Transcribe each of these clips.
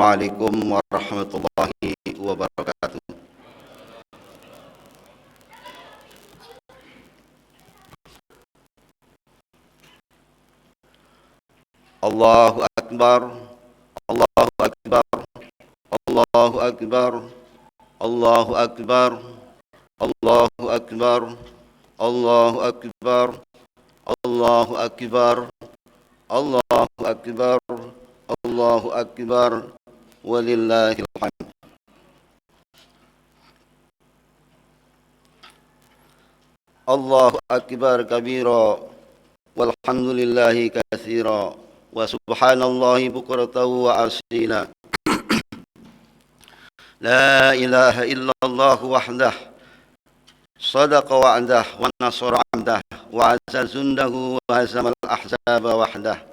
Assalamualaikum warahmatullahi wabarakatuh. Allahu Akbar, Allahu Akbar, Allahu Akbar, Allahu Akbar, Allahu Akbar, Allahu Akbar, Allahu Akbar, Allahu Akbar, Allahu Akbar, walillahil hamd. Allahu Akbar kabira, walhamdulillahi katsira, wa subhanallahi bukratan wa asila. La ilaha illallah wahdah, sadaqa wa'dah, wa nasara 'abdah, wa 'azza jundahu, wa hazamal ahzaba wahdah.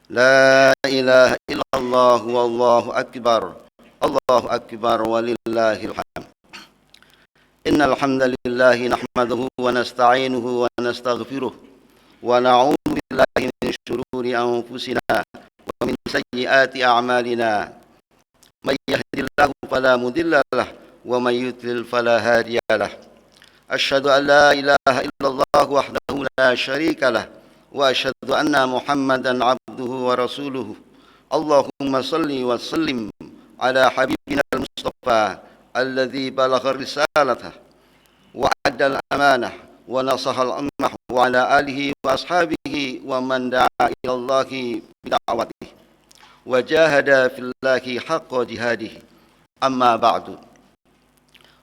La ilaha illallah wallahu akbar, Allahu akbar, walillahil hamd. Innal hamdalillahi nahmaduhu wa nasta'inuhu wa nastaghfiruh wa na'udzu billahi min shururi anfusina wa min sayyiati a'malina. May yahdihillahu fala mudilla lahu wa may yudlil fala hadiya lahu. Asyhadu an la ilaha illallah wahdahu la syarika lahu wa asyhadu anna Muhammadan abduhu wa rasuluhu. Allahumma salli wa sallim ala habibina al-Mustafa alladzi balagha risalatah wa adda al-amanah wa nasaha al-ummah wa ala alihi wa ashabihi wa man da'a ila Allahi bida'watihi wa jahada fillahi haqqa jihadihi. Amma ba'du.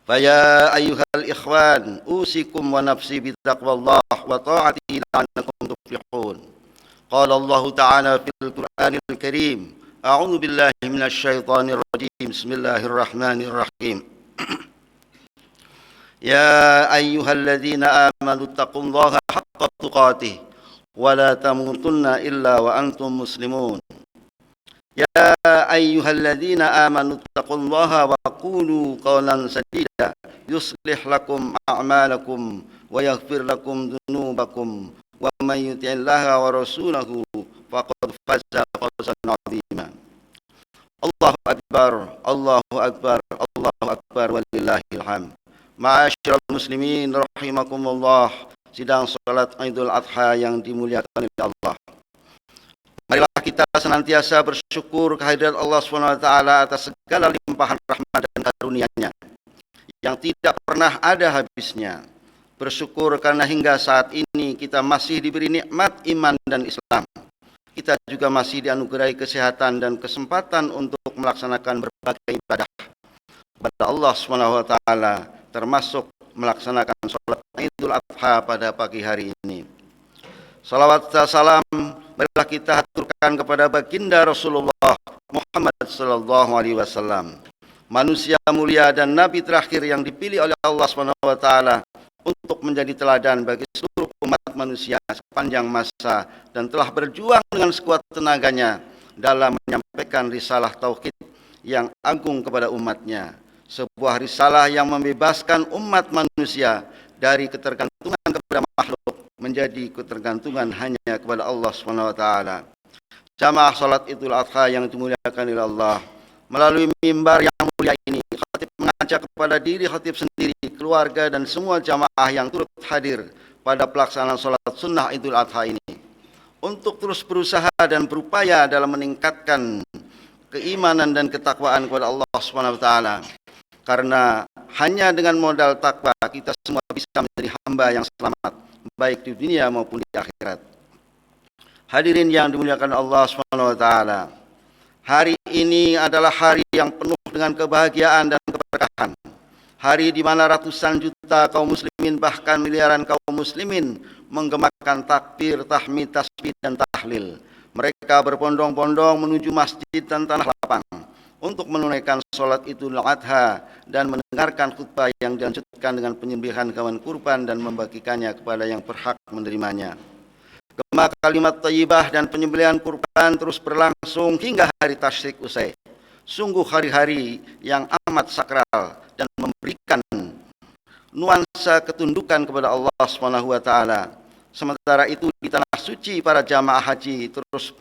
Faya ayyuhal ikhwan, usikum wa nafsi bitaqwallah wa ta'atihi la'annakum tuflihun. Qala Allah ta'ala fil Qur'anil Karim, a'udzu billahi minasy syaithanir rajim. Bismillahirrahmanirrahim. Ya ayyuhalladzina amanu taqullaha haqqa tuqatih wa la tamutunna illa wa antum muslimun. Ya ayyuhalladzina amanu taqullaha wa qulu qawlan sadida yuslih lakum a'malakum wa yaghfir lakum dhunubakum wa may yuti'illaha wa rasulahu faqad faza fawzan 'azima. Allahu akbar, Allahu akbar, Allahu akbar, walillahil hamd. Ma'asyiral muslimin rahimakumullah, sidang salat Idul Adha yang dimuliakan oleh Allah. Marilah kita senantiasa bersyukur kehadirat Allah SWT atas segala limpahan rahmat dan karunia-Nya yang tidak pernah ada habisnya. Bersyukur karena hingga saat ini kita masih diberi nikmat iman dan Islam. Kita juga masih dianugerahi kesehatan dan kesempatan untuk melaksanakan berbagai ibadah kepada Allah SWT, termasuk melaksanakan sholat Idul Adha pada pagi hari ini. Salawat dan salam marilah kita haturkan kepada baginda Rasulullah Muhammad sallallahu alaihi wasallam, manusia mulia dan nabi terakhir yang dipilih oleh Allah SWT untuk menjadi teladan bagi seluruh umat manusia sepanjang masa dan telah berjuang dengan sekuat tenaganya dalam menyampaikan risalah tauhid yang agung kepada umatnya. Sebuah risalah yang membebaskan umat manusia dari ketergantungan kepada makhluk menjadi ketergantungan hanya kepada Allah SWT. Jamaah salat Idul Adha yang dimuliakan oleh Allah, melalui mimbar yang mulia ini, khatib mengajak kepada diri khatib sendiri, keluarga dan semua jamaah yang turut hadir pada pelaksanaan salat sunnah Idul Adha ini untuk terus berusaha dan berupaya dalam meningkatkan keimanan dan ketakwaan kepada Allah SWT. Karena hanya dengan modal takwa kita semua bisa menjadi hamba yang selamat, baik di dunia maupun di akhirat. Hadirin yang dimuliakan Allah SWT, hari ini adalah hari yang penuh dengan kebahagiaan dan keberkahan. Hari di mana ratusan juta kaum muslimin, bahkan miliaran kaum muslimin menggemakan takbir, tahmid, tasbih dan tahlil. Mereka berbondong-bondong menuju masjid dan tanah lapang untuk menunaikan sholat Idul Adha dan mendengarkan khutbah yang dilanjutkan dengan penyembelihan hewan kurban dan membagikannya kepada yang berhak menerimanya. Gema kalimat thayyibah dan penyembelihan kurban terus berlangsung hingga hari tasyrik usai. Sungguh hari-hari yang amat sakral dan memberikan nuansa ketundukan kepada Allah SWT. Sementara itu di tanah suci para jamaah haji terus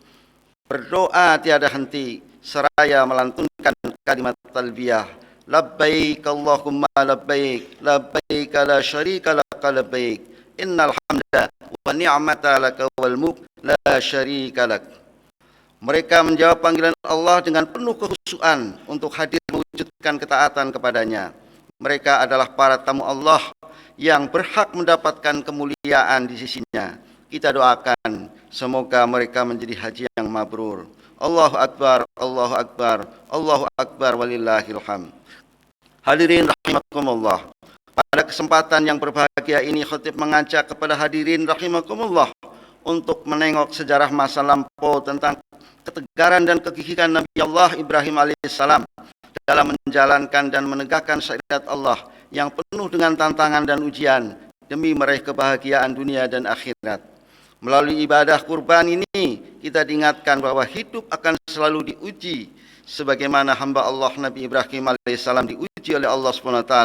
berdoa tiada henti seraya melantunkan kalimat talbiyah, labbaik Allahumma labbaik, labbaik la syarika laka labbaik, innal hamda wa ni'mata laka wal mulk la syarika lak. Mereka menjawab panggilan Allah dengan penuh kekhusyuan untuk hadir mewujudkan ketaatan kepadanya. Mereka adalah para tamu Allah yang berhak mendapatkan kemuliaan di sisinya. Kita doakan semoga mereka menjadi haji yang mabrur. Allahu Akbar, Allahu Akbar, Allahu Akbar walillahil hamd. Hadirin rahimakumullah. Pada kesempatan yang berbahagia ini, khatib mengajak kepada hadirin rahimakumullah untuk menengok sejarah masa lampau tentang ketegaran dan kegigihan Nabi Allah Ibrahim alaihissalam dalam menjalankan dan menegakkan syariat Allah yang penuh dengan tantangan dan ujian demi meraih kebahagiaan dunia dan akhirat. Melalui ibadah kurban ini, kita diingatkan bahwa hidup akan selalu diuji sebagaimana hamba Allah Nabi Ibrahim alaihissalam diuji oleh Allah SWT.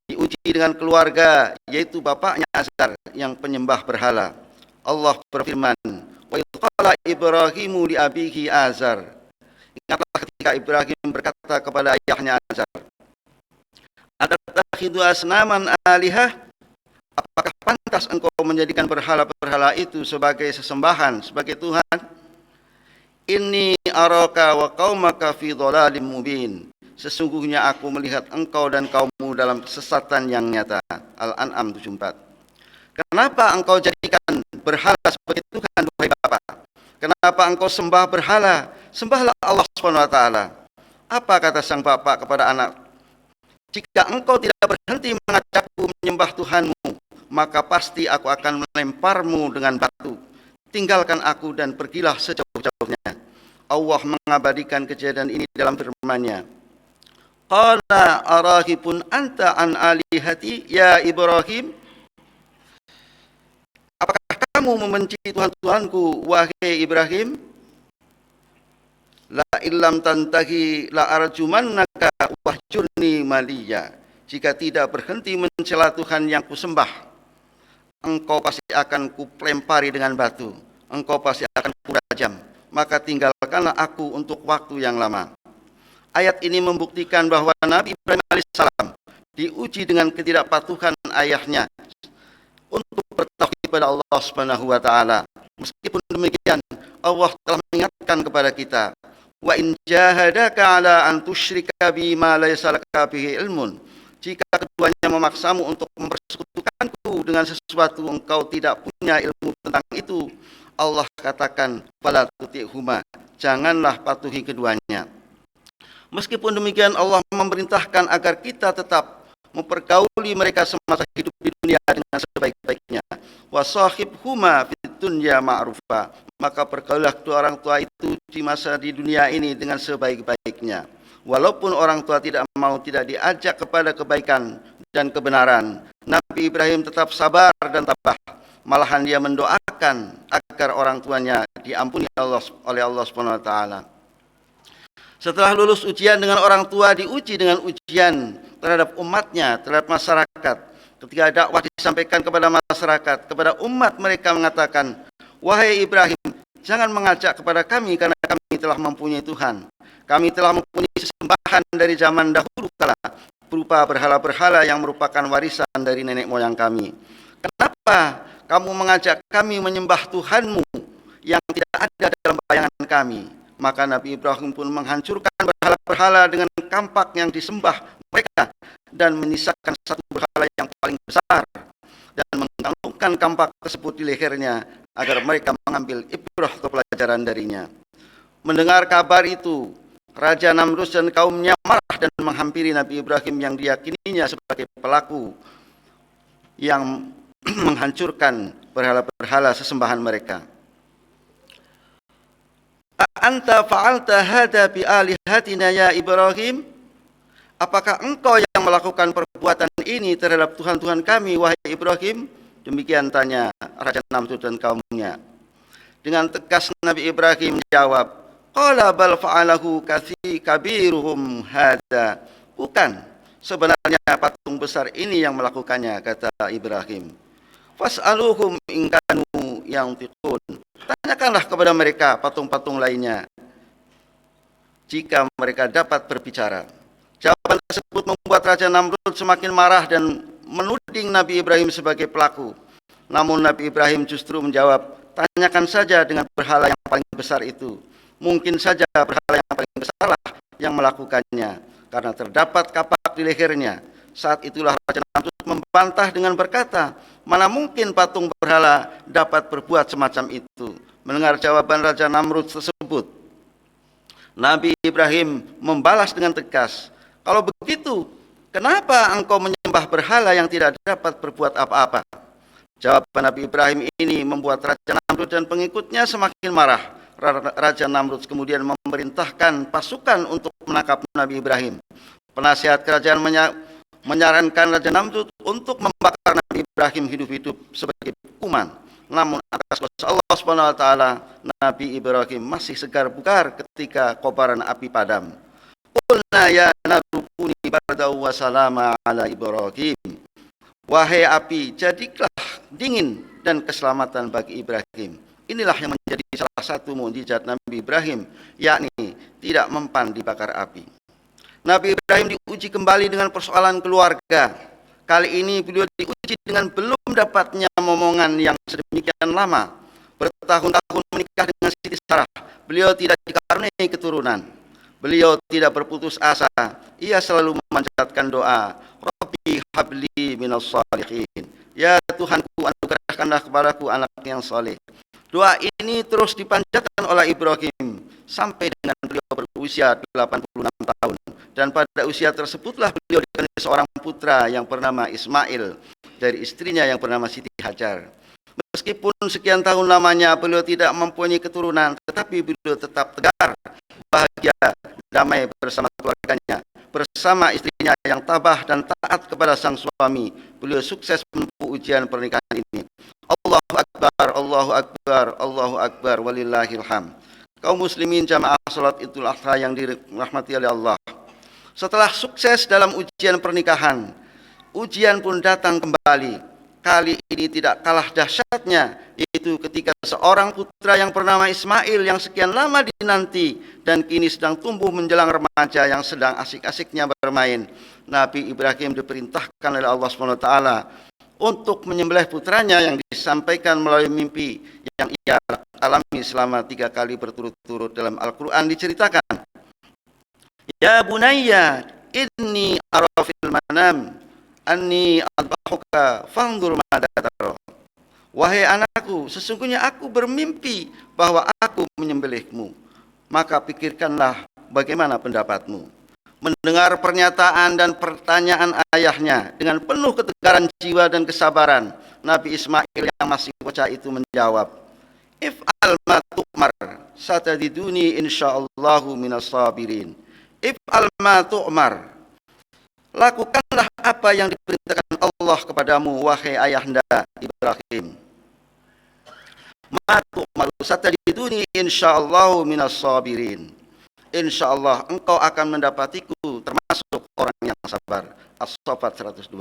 Diuji dengan keluarga, yaitu bapaknya Azar yang penyembah berhala. Allah berfirman, wa idh qala Ibrahimu li abihi Azar. Ingatlah ketika Ibrahim berkata kepada ayahnya Azar, atatakhidu asnaman alihah, apakah pantas engkau menjadikan berhala-berhala itu sebagai sesembahan, sebagai Tuhan? Inni araka wa qaumaka fi dhalalim mubin. Sesungguhnya aku melihat engkau dan kaummu dalam kesesatan yang nyata. Al-An'am 74. Kenapa engkau jadikan berhala sebagai Tuhan, wahai Bapak? Kenapa engkau sembah berhala? Sembahlah Allah SWT. Apa kata sang bapak kepada anak? Jika engkau tidak berhenti mengajakku menyembah Tuhanmu, maka pasti aku akan melemparmu dengan batu. Tinggalkan aku dan pergilah sejauh-jauhnya. Allah mengabadikan kejadian ini dalam firman-Nya. Qala arahibun anta an alihati ya Ibrahim? Apakah kamu membenci Tuhan-Tuhanku, wahai Ibrahim? La illam tantahi la arjumannaka wahjurni maliya. Jika tidak berhenti mencela Tuhan yang kusembah, engkau pasti akan kulempari dengan batu, engkau pasti akan kurajam, maka tinggalkanlah aku untuk waktu yang lama. Ayat ini membuktikan bahwa Nabi Ibrahim alaihissalam diuji dengan ketidakpatuhan ayahnya untuk bertauhid kepada Allah Subhanahu wa taala. Meskipun demikian, Allah telah mengingatkan kepada kita, wa in jahadaka ala an tusyrika bima laysa laka bihi ilmun. Jika keduanya memaksamu untuk mempersekutukanku dengan sesuatu engkau tidak punya ilmu tentang itu, Allah katakan, fala tuti'huma, janganlah patuhi keduanya. Meskipun demikian, Allah memerintahkan agar kita tetap mempergauli mereka semasa hidup di dunia dengan sebaik-baiknya. Wa sahibhuma fid dunya ma'rufa, maka pergaulilah kedua orang tua itu di masa di dunia ini dengan sebaik-baiknya. Walaupun orang tua tidak diajak kepada kebaikan dan kebenaran, Nabi Ibrahim tetap sabar dan tabah. Malahan dia mendoakan agar orang tuanya diampuni oleh Allah Subhanahu wa taala. Setelah lulus ujian dengan orang tua, diuji dengan ujian terhadap umatnya, terhadap masyarakat. Ketika dakwah disampaikan kepada masyarakat, kepada umat, mereka mengatakan, wahai Ibrahim, jangan mengajak kepada kami karena kami telah mempunyai Tuhan. Kami telah mempunyai sesembahan dari zaman dahulu kala, berupa berhala-berhala yang merupakan warisan dari nenek moyang kami. Kenapa kamu mengajak kami menyembah Tuhanmu yang tidak ada dalam bayangan kami? Maka Nabi Ibrahim pun menghancurkan berhala-berhala dengan kampak yang disembah mereka dan menyisakan satu berhala yang paling besar dan menggantungkan kampak tersebut di lehernya agar mereka mengambil ibrah atau pelajaran darinya. Mendengar kabar itu, Raja Namrus dan kaumnya marah dan menghampiri Nabi Ibrahim yang diyakininya sebagai pelaku yang menghancurkan berhala-berhala sesembahan mereka. Anta fa'alta hadza bi alihatina ya Ibrahim? Apakah engkau yang melakukan perbuatan ini terhadap Tuhan-Tuhan kami, wahai Ibrahim? Demikian tanya Raja Namrud dan kaumnya. Dengan tegas Nabi Ibrahim menjawab, qala bal fa'alahu kabiruhum hadza. Bukan, sebenarnya patung besar ini yang melakukannya, kata Ibrahim. Fas'aluhum in kanu yantiqun. Tanyakanlah kepada mereka patung-patung lainnya jika mereka dapat berbicara. Jawaban tersebut membuat Raja Namrud semakin marah dan menuding Nabi Ibrahim sebagai pelaku. Namun Nabi Ibrahim justru menjawab, tanyakan saja dengan berhala yang paling besar itu. Mungkin saja berhala yang paling besarlah yang melakukannya, karena terdapat kapak di lehernya. Saat itulah Raja Namrud membantah dengan berkata, mana mungkin patung berhala dapat berbuat semacam itu. Mendengar jawaban Raja Namrud tersebut, Nabi Ibrahim membalas dengan tegas, kalau begitu, kenapa engkau menyembah berhala yang tidak dapat berbuat apa-apa? Jawaban Nabi Ibrahim ini membuat Raja Namrud dan pengikutnya semakin marah. Raja Namrud kemudian memerintahkan pasukan untuk menangkap Nabi Ibrahim. Penasihat kerajaan menyarankan Raja Namrud untuk membakar Nabi Ibrahim hidup-hidup sebagai hukuman. Namun atas kuasa Allah SWT, Nabi Ibrahim masih segar bugar ketika kobaran api padam. Qulna ya naru kuni bardaw wa salama ala Ibrahim. Wahai api, jadilah dingin dan keselamatan bagi Ibrahim. Inilah yang menjadi salah satu mukjizat Nabi Ibrahim, yakni tidak mempan dibakar api. Nabi Ibrahim diuji kembali dengan persoalan keluarga. Kali ini beliau diuji dengan belum dapatnya momongan yang sedemikian lama. Bertahun-tahun menikah dengan Siti Sarah, beliau tidak dikaruniai keturunan. Beliau tidak berputus asa. Ia selalu memanjatkan doa, Rabbi habli minas shalihin. Ya Tuhanku, anugerahkanlah kepadaku anak yang saleh. Doa ini terus dipanjatkan oleh Ibrahim sampai dengan beliau berusia 86 tahun. Dan pada usia tersebutlah beliau dikaruniai seorang putra yang bernama Ismail dari istrinya yang bernama Siti Hajar. Meskipun sekian tahun lamanya beliau tidak mempunyai keturunan, tetapi beliau tetap tegar, bahagia, damai bersama keluarganya, bersama istrinya yang tabah dan taat kepada sang suami. Beliau sukses menempuh ujian pernikahan ini. Allahu Akbar, Allahu Akbar, Allahu Akbar, walillahil hamd. Kaum muslimin jamaah salat Idul Adha yang dirahmati oleh Allah. Setelah sukses dalam ujian pernikahan, ujian pun datang kembali. Kali ini tidak kalah dahsyatnya, yaitu ketika seorang putra yang bernama Ismail yang sekian lama dinanti dan kini sedang tumbuh menjelang remaja yang sedang asik-asiknya bermain. Nabi Ibrahim diperintahkan oleh Allah SWT untuk menyembelih putranya yang disampaikan melalui mimpi yang ia alami selama 3 kali berturut-turut. Dalam Al-Quran diceritakan, Ya bunayya inni ara fil manam anni adbahuka fanzur mada tara. Wahai anakku, sesungguhnya aku bermimpi bahwa aku menyembelihmu, maka pikirkanlah bagaimana pendapatmu. Mendengar pernyataan dan pertanyaan ayahnya dengan penuh ketegaran jiwa dan kesabaran, Nabi Ismail yang masih bocah itu menjawab, If'al ma tu'mar satadiduni insyaallahu minas sabirin. If'al ma tu'mar, lakukanlah apa yang diperintahkan Allah kepadamu, wahai ayahanda Ibrahim. Ma tu'mar satadiduni insyaallahu minas sabirin. Insyaallah engkau akan mendapatiku termasuk orang yang sabar. As-Saffat 102.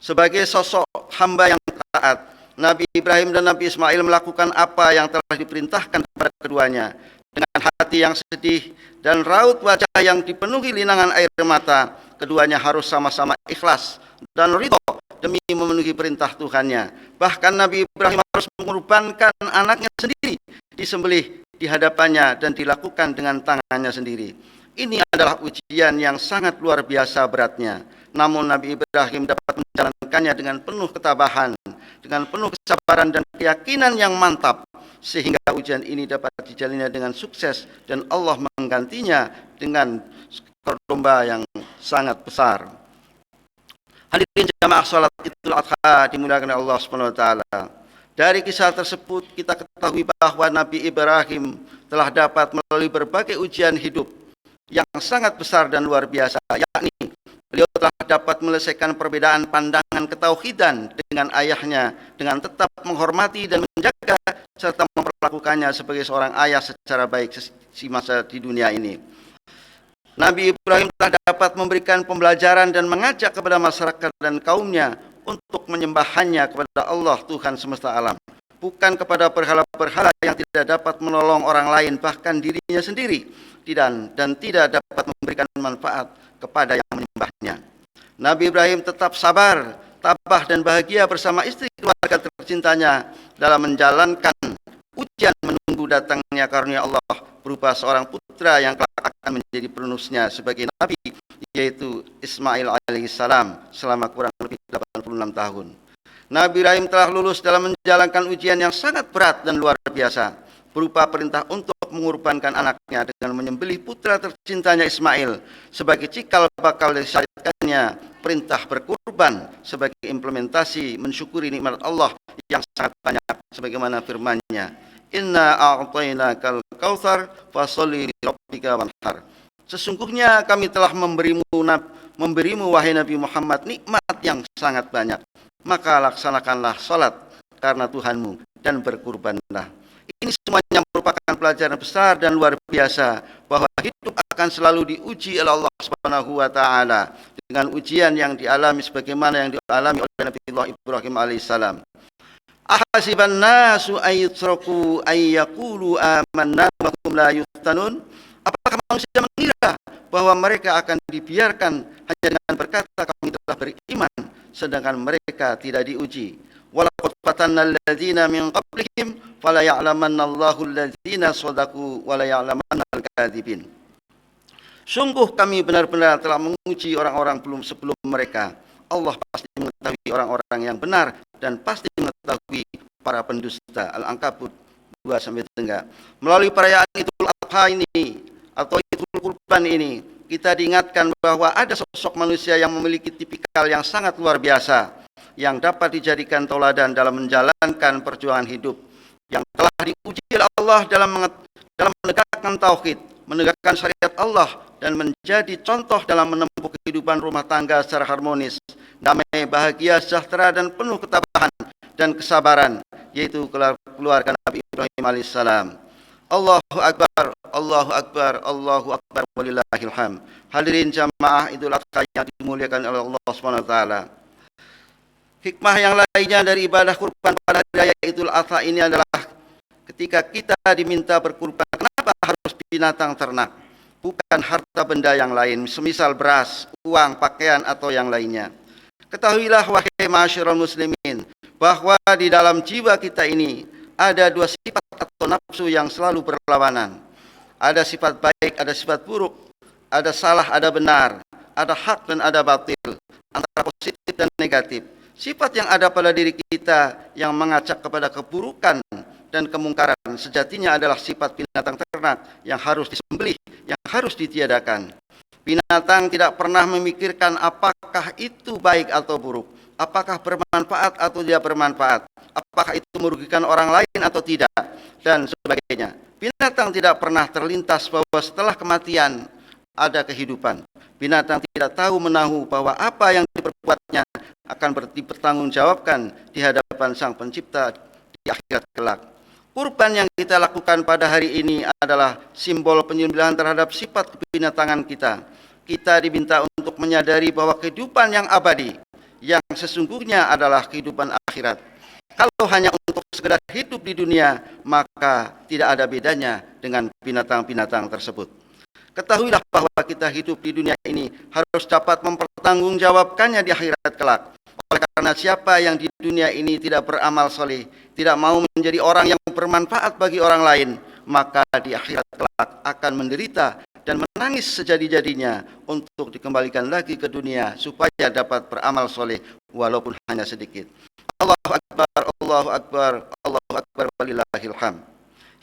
Sebagai sosok hamba yang taat, Nabi Ibrahim dan Nabi Ismail melakukan apa yang telah diperintahkan kepada keduanya. Dengan hati yang sedih dan raut wajah yang dipenuhi linangan air mata, keduanya harus sama-sama ikhlas dan ridho demi memenuhi perintah Tuhannya. Bahkan Nabi Ibrahim harus mengorbankan anaknya sendiri, disembelih di hadapannya dan dilakukan dengan tangannya sendiri. Ini adalah ujian yang sangat luar biasa beratnya. Namun Nabi Ibrahim dapat menjalankannya dengan penuh ketabahan, dengan penuh kesabaran dan keyakinan yang mantap, sehingga ujian ini dapat dijalannya dengan sukses dan Allah menggantinya dengan skor domba yang sangat besar. Hadirin jamaah salat Idul Adha dimuliakan oleh Allah SWT. Dari kisah tersebut kita ketahui bahwa Nabi Ibrahim telah dapat melalui berbagai ujian hidup yang sangat besar dan luar biasa, yakni beliau telah dapat menyelesaikan perbedaan pandangan ketauhidan dengan ayahnya dengan tetap menghormati dan menjaga serta memperlakukannya sebagai seorang ayah secara baik di masa di dunia ini. Nabi Ibrahim telah dapat memberikan pembelajaran dan mengajak kepada masyarakat dan kaumnya untuk menyembahnya kepada Allah Tuhan semesta alam. bukan kepada berhala-berhala yang tidak dapat menolong orang lain, bahkan dirinya sendiri, dan tidak dapat memberikan manfaat kepada yang menyembahnya. Nabi Ibrahim tetap sabar, tabah dan bahagia bersama istri keluarga tercintanya dalam menjalankan ujian menunggu datangnya karunia Allah berupa seorang putra yang kelak akan menjadi penerusnya sebagai nabi, yaitu Ismail alaihissalam selama kurang lebih 86 tahun. Nabi Ibrahim telah lulus dalam menjalankan ujian yang sangat berat dan luar biasa, berupa perintah untuk mengorbankan anaknya dengan menyembelih putra tercintanya Ismail sebagai cikal bakal disyariatkannya perintah berkurban sebagai implementasi mensyukuri nikmat Allah yang sangat banyak, sebagaimana firman-Nya, Inna a'tainakal kautsar fasholli li rabbika wanhar. Sesungguhnya kami telah memberimu wahai Nabi Muhammad nikmat yang sangat banyak, maka laksanakanlah salat karena Tuhanmu dan berkurbanlah. Ini semuanya merupakan pelajaran besar dan luar biasa bahwa hidup akan selalu diuji oleh Allah Subhanahu wa taala dengan ujian yang dialami sebagaimana yang dialami oleh Nabi Ibrahim alaihissalam. Ahasiban nasu ayyutraku ayyaqulu amanna wa hum la yuftanun. Apakah manusia mengira bahwa mereka akan dibiarkan hanya dengan berkata kami telah beriman sedangkan mereka tidak diuji? Walaqad fatanna alladziina min qablihim fala ya'lamanna Allahu alladziina shadaqu wa la ya'lamanna al-kadzibin. Sungguh kami benar-benar telah menguji orang-orang sebelum mereka. Allah pasti mengetahui orang-orang yang benar dan pasti mengetahui para pendusta. Al-Ankabut 2-3. Melalui perayaan Idul Adha ini atau Idul Kurban ini, kita diingatkan bahwa ada sosok manusia yang memiliki tipikal yang sangat luar biasa, yang dapat dijadikan tauladan dalam menjalankan perjuangan hidup, yang telah diuji oleh Allah dalam menegakkan tauhid, menegakkan syariat Allah, dan menjadi contoh dalam menempuh kehidupan rumah tangga secara harmonis, damai, bahagia, sejahtera, dan penuh ketabahan dan kesabaran, yaitu keluarga Nabi Ibrahim alaihissalam. Allahu Akbar, Allahu Akbar, Allahu Akbar, walillahil hamd. Hadirin jamaah Idul Adha yang dimuliakan oleh Allah Subhanahu wa taala. Hikmah yang lainnya dari ibadah kurban pada hari raya Idul Adha ini adalah ketika kita diminta berkurban, kenapa harus binatang ternak? Bukan harta benda yang lain, semisal beras, uang, pakaian, atau yang lainnya. Ketahuilah wahai ma'asyiral muslimin, bahwa di dalam jiwa kita ini ada dua sifat atau nafsu yang selalu berlawanan. Ada sifat baik, ada sifat buruk, ada salah, ada benar, ada hak dan ada batil, antara positif dan negatif. Sifat yang ada pada diri kita yang mengajak kepada keburukan dan kemungkaran sejatinya adalah sifat binatang ternak yang harus disembelih, yang harus ditiadakan. Binatang tidak pernah memikirkan apakah itu baik atau buruk, apakah bermanfaat atau tidak bermanfaat, apakah itu merugikan orang lain atau tidak, dan sebagainya. Binatang tidak pernah terlintas bahwa setelah kematian ada kehidupan. Binatang tidak tahu menahu bahwa apa yang diperbuatnya akan dipertanggungjawabkan di hadapan Sang Pencipta di akhirat kelak. Kurban yang kita lakukan pada hari ini adalah simbol penyembelihan terhadap sifat kebinatangan kita. Kita diminta untuk menyadari bahwa kehidupan yang abadi, yang sesungguhnya adalah kehidupan akhirat. Kalau hanya untuk sekedar hidup di dunia, maka tidak ada bedanya dengan binatang-binatang tersebut. Ketahuilah bahwa kita hidup di dunia ini harus dapat mempertanggungjawabkannya di akhirat kelak. Oleh karena siapa yang di dunia ini tidak beramal soleh, tidak mau menjadi orang yang bermanfaat bagi orang lain, maka di akhirat kelak akan menderita dan menangis sejadi-jadinya untuk dikembalikan lagi ke dunia supaya dapat beramal soleh walaupun hanya sedikit. Allahu Akbar, Allahu Akbar, Allahu Akbar, walillahil hamd.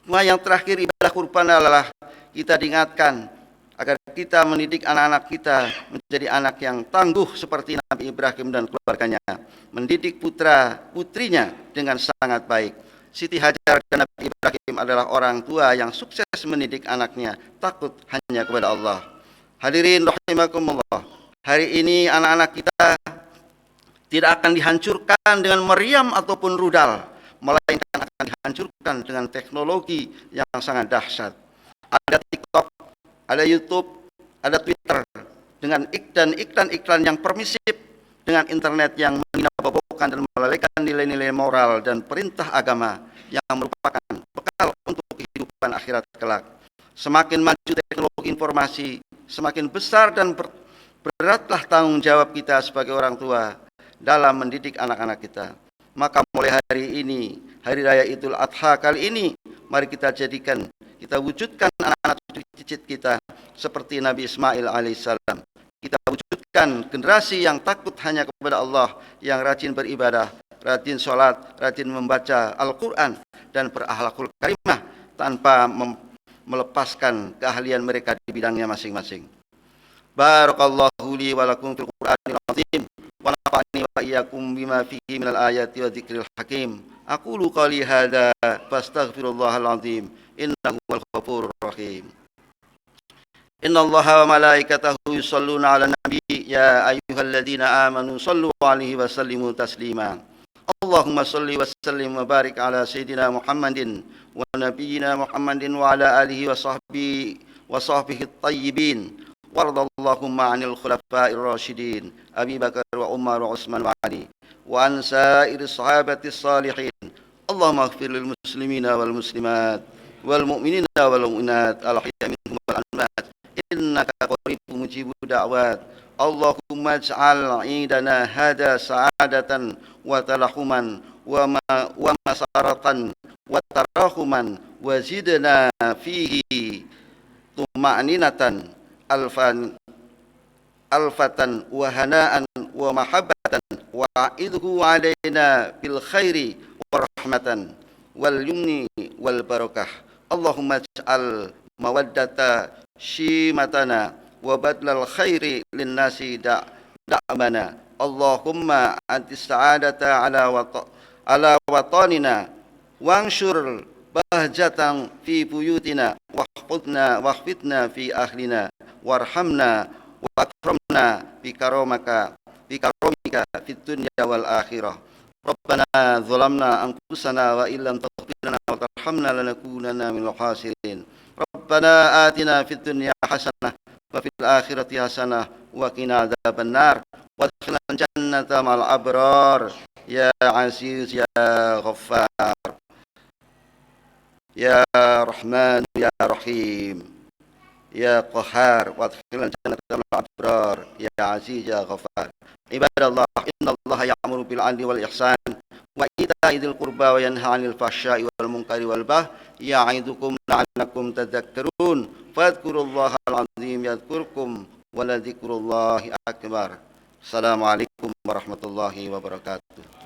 Yang terakhir ibadah kurban adalah kita diingatkan agar kita mendidik anak-anak kita menjadi anak yang tangguh seperti Nabi Ibrahim dan keluarganya, mendidik putra-putrinya dengan sangat baik. Siti Hajar dan Nabi Ibrahim adalah orang tua yang sukses mendidik anaknya takut hanya kepada Allah. Hadirin rahimakumullah, hari ini anak-anak kita tidak akan dihancurkan dengan meriam ataupun rudal, melainkan akan dihancurkan dengan teknologi yang sangat dahsyat. Ada TikTok, ada YouTube, ada Twitter, dengan iklan-iklan yang permisif, dengan internet yang menghina-bobokan dan melalaikan nilai-nilai moral dan perintah agama yang merupakan bekal untuk kehidupan akhirat kelak. Semakin maju teknologi informasi, semakin besar dan beratlah tanggung jawab kita sebagai orang tua dalam mendidik anak-anak kita. Maka mulai hari ini, Hari Raya Idul Adha kali ini, mari kita wujudkan anak-anak cicit kita seperti Nabi Ismail alaihissalam. Kita wujudkan generasi yang takut hanya kepada Allah, yang rajin beribadah, rajin sholat, rajin membaca Al-Quran, dan berakhlakul karimah tanpa melepaskan keahlian mereka di bidangnya masing-masing. Barakallahu li wa lakum fil Qur'anil azim wa nafa'ani wa iyyakum bima fihi minal ayati wa dzikril hakim. Aqulu qali hadza fastaghfirullahal azim innahu huwal ghafurur rahim. Innallaha wa malaikatahu yusholluna 'alan nabi ya ayyuhalladzina amanu shallu 'alaihi wa sallimu taslima. Allahumma shalli wa sallim wa barik ala sayyidina Muhammadin wa nabiyyina Muhammadin wa ala alihi wa sahbihi at-tayyibin. Wardallahumma 'anil khulafa'ir rasyidin Abi Bakar wa Umar wa Utsman wa Ali wa an sa'iri sahabatis salihin. Allahumma ighfir lil muslimina wal muslimat wal mu'minina wal mu'minat al-ahya'i minhum wal amwat innaka qaribun mujibud da'wat. Allahumma ij'al 'idana hada sa'adatan wa talahuman wa masaratan wa tarahuman wa zidna fihi tuma'ninatan alfatan wa hana'an wa mahabbatan wa a'idhu alaina bil khairi wa rahmatan wal yumni wal barakah. Allahumma ij'al mawaddata shimatana wa badlal khairi lin nasi da'mana. Allahumma antis sa'adata ala watanina wanshur bahjatan fi buyutina wahfidna fi ahlina warhamna wa akramna bi karamika fid dunya wal akhirah. Rabbana zalamna anfusana wa illam taghfir lana wa tarhamna lanakunanna minal khasirin. Rabbana atina fid dunya hasanah wa fil akhirati hasanah wa qina adzabannar wadkhilna jannata ma'al abrar ya aziz ya ghaffar ya rahman ya rahim ya qahhar wadkhilna jannata ma'al abrar ya aziz ya ghaffar. Ibadallah, innallaha ya'muru bil 'adli wal ihsan wa ita'i dzil qurba wa yanha 'anil fahsya'i wal munkari wal baghi ya'idukum la'allakum tadhakkarun. Fadhkurullahal 'azim yadhkurkum wa la dzikrullahi akbar. Assalamualaikum warahmatullahi wabarakatuh.